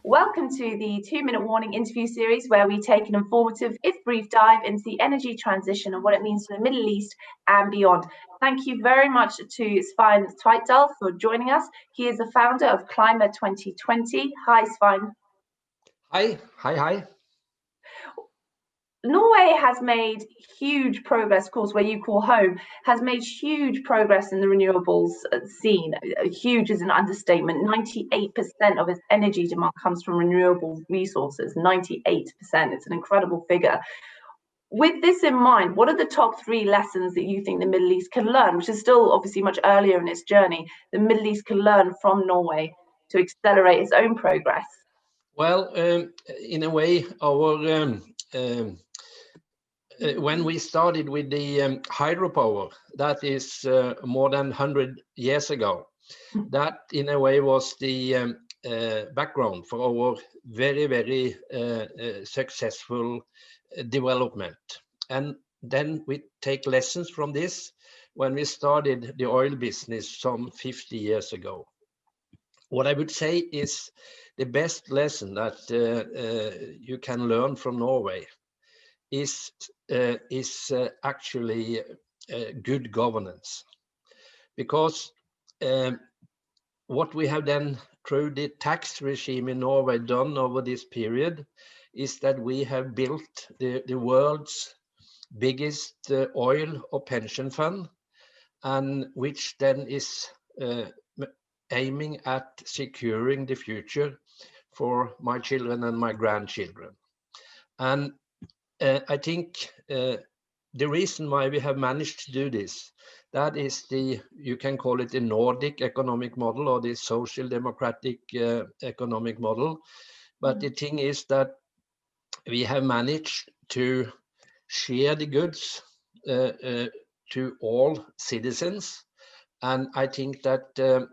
Welcome to the 2-minute warning interview series, where we take an informative, if brief, dive into the energy transition and what it means for the Middle East and beyond. Thank you very much to 𝖨𝖵𝖲𝖫 for joining us. He is the founder of Climate 2020. Hi, 𝖨. Hi. Norway has made huge progress, of course, where you call home, has made huge progress in the renewables scene. Huge is an understatement. 98% of its energy demand comes from renewable resources, 98%. It's an incredible figure. With this in mind, what are the top 3 lessons that you think the Middle East can learn, which is still obviously much earlier in its journey, the Middle East can learn from Norway to accelerate its own progress? Well, in a way, our when we started with the hydropower, that is more than 100 years ago, that in a way was the background for our very successful development. And then we take lessons from this when we started the oil business some 50 years ago. What I would say is the best lesson that you can learn from Norway is actually good governance, because what we have then through the tax regime in Norway done over this period is that we have built the world's biggest oil or pension fund, and which then is aiming at securing the future for my children and my grandchildren. And I think the reason why we have managed to do this, that is you can call it the Nordic economic model or the social democratic economic model. But the thing is that we have managed to share the goods to all citizens. And I think that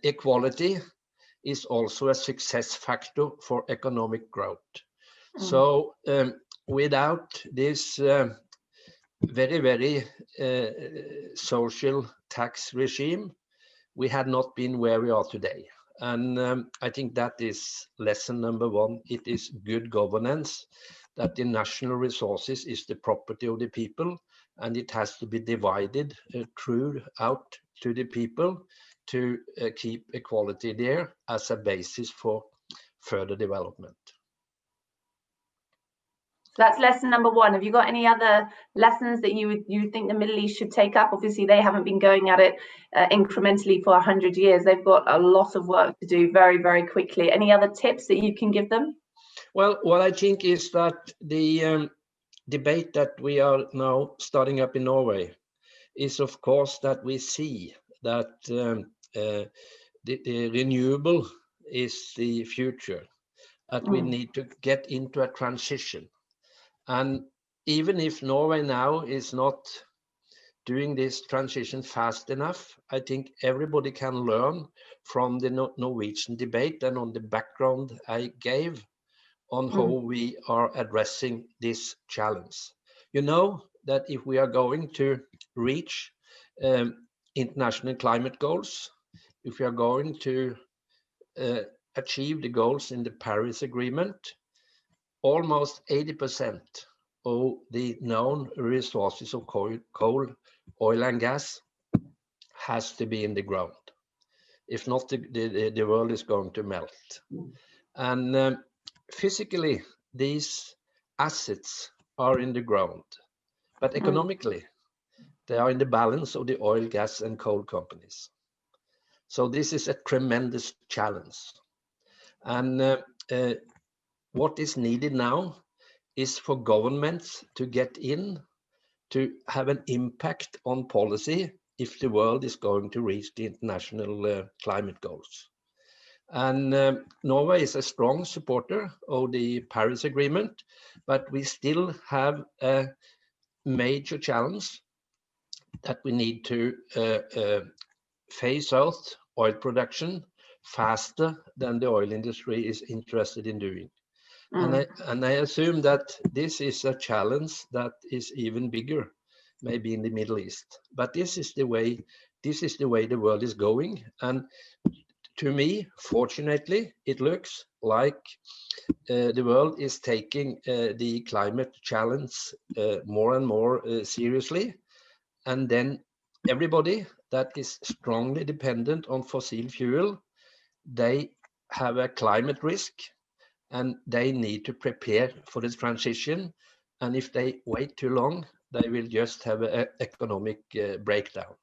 equality is also a success factor for economic growth. So without this very social tax regime, we had not been where we are today. And I think that is lesson number 1. It is good governance, that the national resources is the property of the people, and it has to be divided throughout to the people to keep equality there as a basis for further development. That's lesson number 1. Have you got any other lessons that you think the Middle East should take up? Obviously, they haven't been going at it incrementally for 100 years. They've got a lot of work to do very quickly. Any other tips that you can give them? Well, what I think is that the debate that we are now starting up in Norway is, of course, that we see that the renewable is the future, that we need to get into a transition. And even if Norway now is not doing this transition fast enough, I think everybody can learn from the Norwegian debate and on the background I gave on how we are addressing this challenge. You know that if we are going to reach international climate goals, if we are going to achieve the goals in the Paris Agreement, almost 80% of the known resources of coal, oil and gas has to be in the ground. If not, the world is going to melt. And physically, these assets are in the ground, but economically, they are in the balance of the oil, gas and coal companies. So this is a tremendous challenge. And what is needed now is for governments to get in, to have an impact on policy if the world is going to reach the international climate goals. And Norway is a strong supporter of the Paris Agreement, but we still have a major challenge that we need to phase out oil production faster than the oil industry is interested in doing. And I assume that this is a challenge that is even bigger maybe in the Middle East. But this is the way the world is going. And to me, fortunately, it looks like the world is taking the climate challenge more and more seriously. And then everybody that is strongly dependent on fossil fuel, they have a climate risk, and they need to prepare for this transition. And if they wait too long, they will just have an economic breakdown.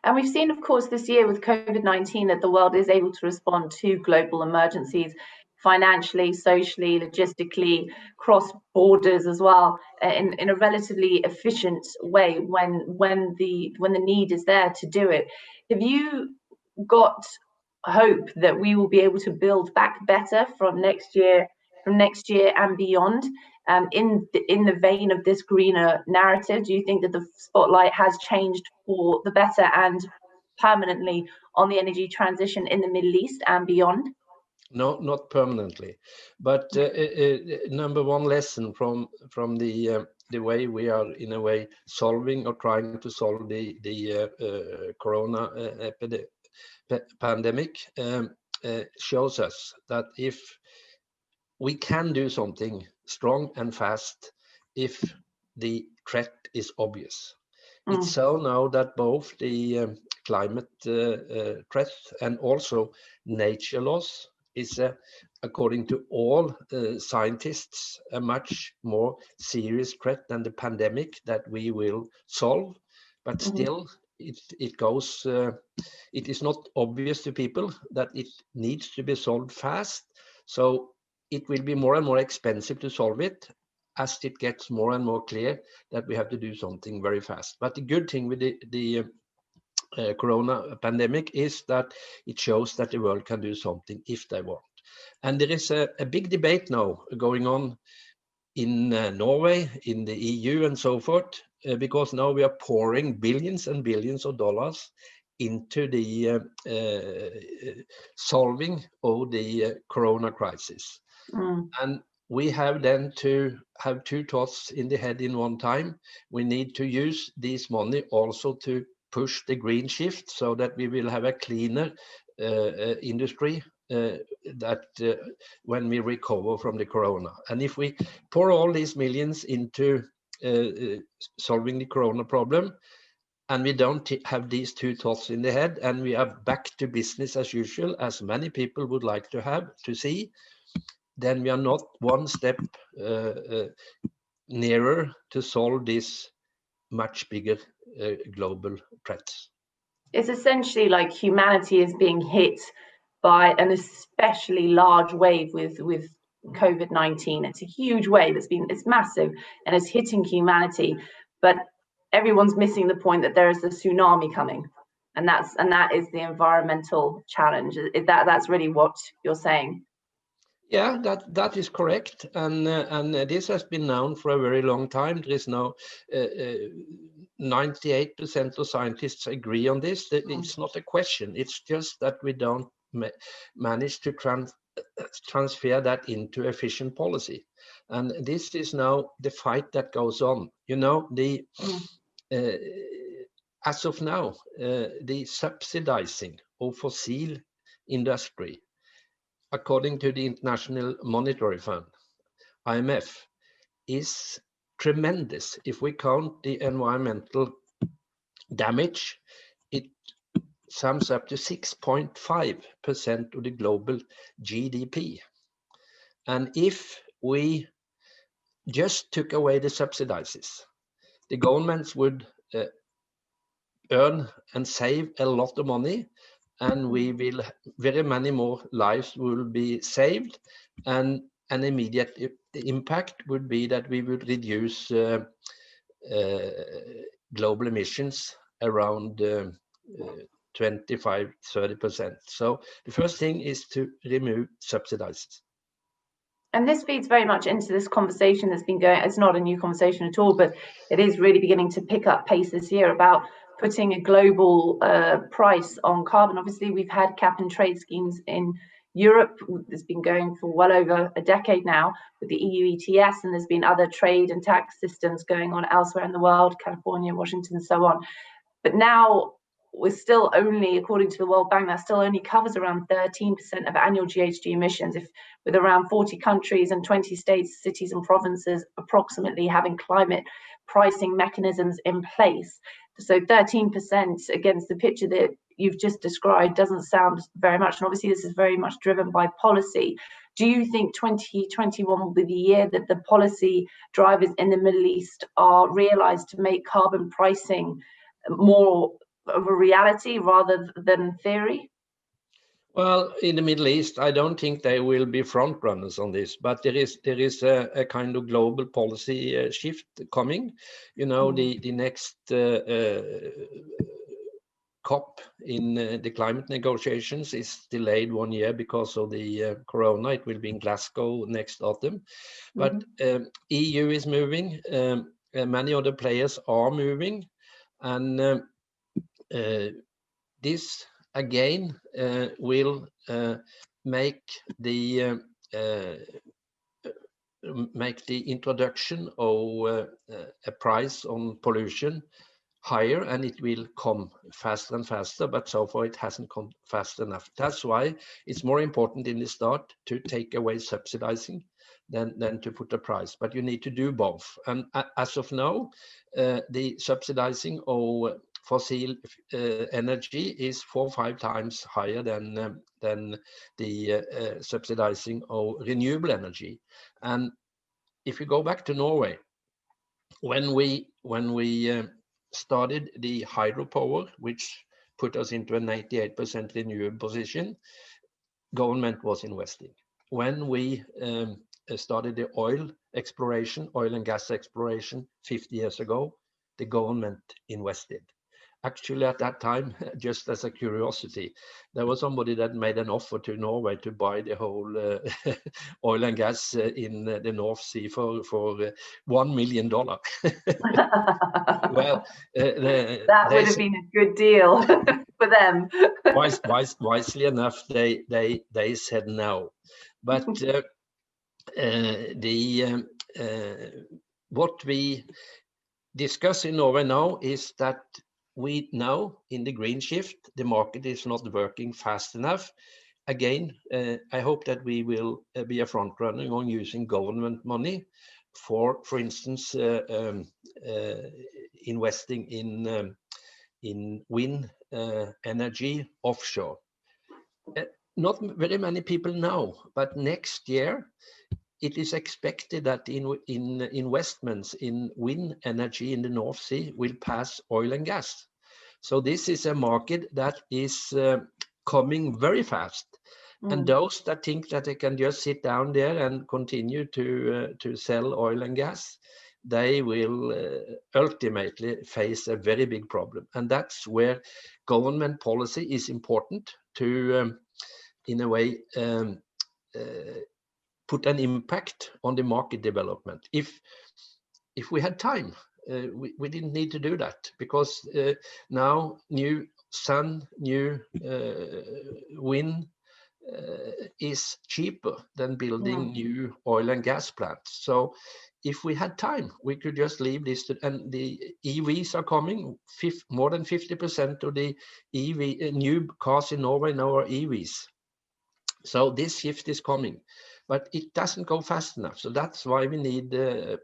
And we've seen, of course, this year with COVID-19 that the world is able to respond to global emergencies financially, socially, logistically, cross borders as well, in a relatively efficient way when the need is there to do it. Have you got hope that we will be able to build back better from next year and beyond? In the vein of this greener narrative, do you think that the spotlight has changed for the better and permanently on the energy transition in the Middle East and beyond? No, not permanently, but number one lesson from the way we are in a way solving or trying to solve the corona pandemic shows us that if we can do something strong and fast if the threat is obvious. It's so now that both the climate threat and also nature loss is, according to all scientists, a much more serious threat than the pandemic that we will solve. But still, it goes. It is not obvious to people that it needs to be solved fast. So it will be more and more expensive to solve it as it gets more and more clear that we have to do something very fast. But the good thing with the corona pandemic is that it shows that the world can do something if they want. And there is a big debate now going on in Norway, in the EU and so forth, because now we are pouring billions and billions of dollars into the solving of the corona crisis. And we have then to have two thoughts in the head in one time. We need to use this money also to push the green shift so that we will have a cleaner industry that when we recover from the corona. And if we pour all these millions into solving the corona problem, and we don't have these two thoughts in the head, and we are back to business as usual, as many people would like to see, then we are not one step nearer to solve this much bigger global threats. It's essentially like humanity is being hit by an especially large wave with COVID-19. It's a huge wave. It's massive and it's hitting humanity, but everyone's missing the point that there is a tsunami coming, and that is the environmental challenge. That's really what you're saying. Yeah, that is correct, and this has been known for a very long time. There is now 98% of scientists agree on this. It's not a question. It's just that we don't manage to transfer that into efficient policy, and this is now the fight that goes on. You know, as of now, the subsidizing of fossil industry, according to the International Monetary Fund, IMF, is tremendous. If we count the environmental damage, it sums up to 6.5% of the global GDP. And if we just took away the subsidies, the governments would earn and save a lot of money, and we will very many more lives will be saved, and an immediate impact would be that we would reduce global emissions around 25-30%. So the first thing is to remove subsidies. And this feeds very much into this conversation that's been going. It's not a new conversation at all, but it is really beginning to pick up pace this year about putting a global price on carbon. Obviously, we've had cap and trade schemes in Europe has been going for well over a decade now with the EU ETS, and there's been other trade and tax systems going on elsewhere in the world, California, Washington, and so on. But now we're still only, according to the World Bank, that still only covers around 13% of annual GHG emissions, if with around 40 countries and 20 states, cities and provinces approximately having climate pricing mechanisms in place. So 13% against the picture that you've just described doesn't sound very much. And obviously this is very much driven by policy. Do you think 2021 will be the year that the policy drivers in the Middle East are realized to make carbon pricing more of a reality rather than theory? Well, in the Middle East, I don't think they will be front runners on this, but there is a kind of global policy shift coming. You know, the next COP in the climate negotiations is delayed 1 year because of the corona. It will be in Glasgow next autumn. But EU is moving, many other players are moving, and this again will make the introduction of a price on pollution higher, and it will come faster and faster, but so far it hasn't come fast enough. That's why it's more important in the start to take away subsidizing than to put a price, but you need to do both. And as of now, the subsidizing of fossil energy is 4 or 5 times higher than the subsidizing of renewable energy. And if you go back to Norway, when we started the hydropower, which put us into a 98% renewable position, government was investing. When we started the oil and gas exploration 50 years ago, the government invested. Actually, at that time, just as a curiosity, there was somebody that made an offer to Norway to buy the whole oil and gas in the North Sea for $1 million. Well, that would have been a good deal for them. Wisely enough, they said no. But what we discuss in Norway now is that we know in the green shift, the market is not working fast enough. Again, I hope that we will be a front runner on using government money for instance, investing in wind energy offshore. Not very many people know, but next year, it is expected that in investments in wind energy in the North Sea will pass oil and gas. So this is a market that is coming very fast. And those that think that they can just sit down there and continue to sell oil and gas, they will ultimately face a very big problem. And that's where government policy is important to, in a way, put an impact on the market development. If we had time, we didn't need to do that, because now new sun, new wind is cheaper than building new oil and gas plants. So if we had time, we could just leave this and the EVs are coming. More than 50% of the EV new cars in Norway now are EVs. So this shift is coming, but it doesn't go fast enough. So that's why we need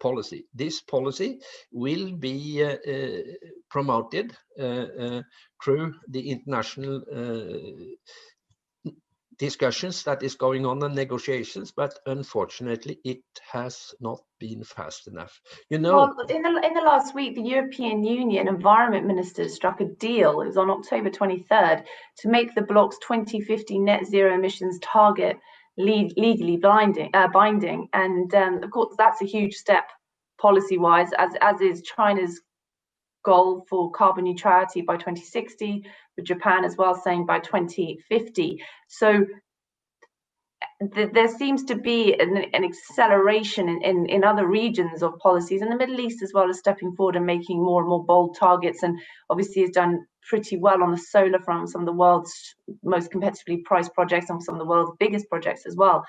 policy. This policy will be promoted through the international discussions that is going on and negotiations, but unfortunately it has not been fast enough. You know, well, in the last week, the European Union environment ministers struck a deal. It was on October 23rd to make the bloc's 2050 net zero emissions target legally binding, and of course that's a huge step policy-wise, as is China's goal for carbon neutrality by 2060, with Japan as well saying by 2050. So there seems to be an acceleration in other regions of policies, in the Middle East as well, as stepping forward and making more and more bold targets, and obviously has done pretty well on the solar front, some of the world's most competitively priced projects and some of the world's biggest projects as well.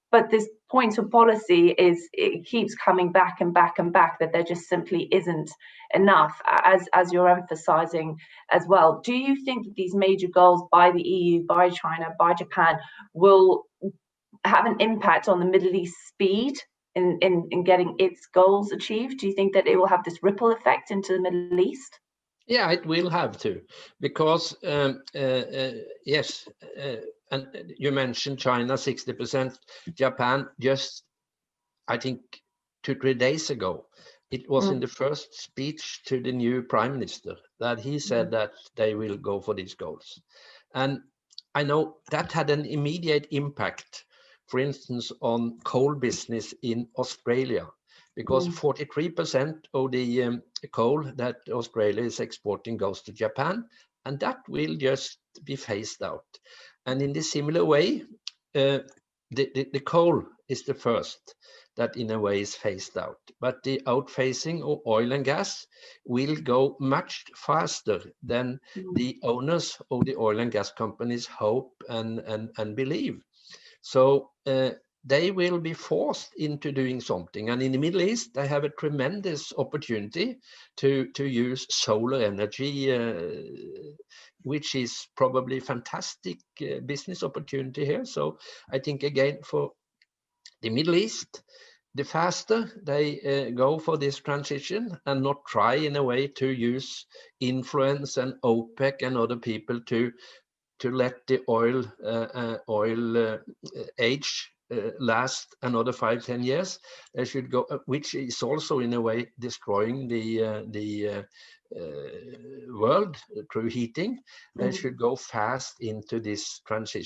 But this point of policy it keeps coming back and back and back, that there just simply isn't enough, as you're emphasizing as well. Do you think that these major goals by the EU, by China, by Japan will have an impact on the Middle East speed in getting its goals achieved? Do you think that it will have this ripple effect into the Middle East? Yeah, it will have to, because yes, and you mentioned China 60%, Japan just, I think 2-3 days ago, it was in the first speech to the new prime minister that he said that they will go for these goals. And I know that had an immediate impact, for instance, on coal business in Australia, because 43% of the coal that Australia is exporting goes to Japan, and that will just be phased out. And in the similar way, the coal is the first that in a way is phased out, but the outphasing of oil and gas will go much faster than the owners of the oil and gas companies hope and believe. So they will be forced into doing something. And in the Middle East, they have a tremendous opportunity to use solar energy, which is probably a fantastic business opportunity here. So I think, again, for the Middle East, the faster they go for this transition and not try in a way to use influence and OPEC and other people to let the oil age last another 5-10 years, they should go, which is also in a way destroying the world through heating. They should go fast into this transition.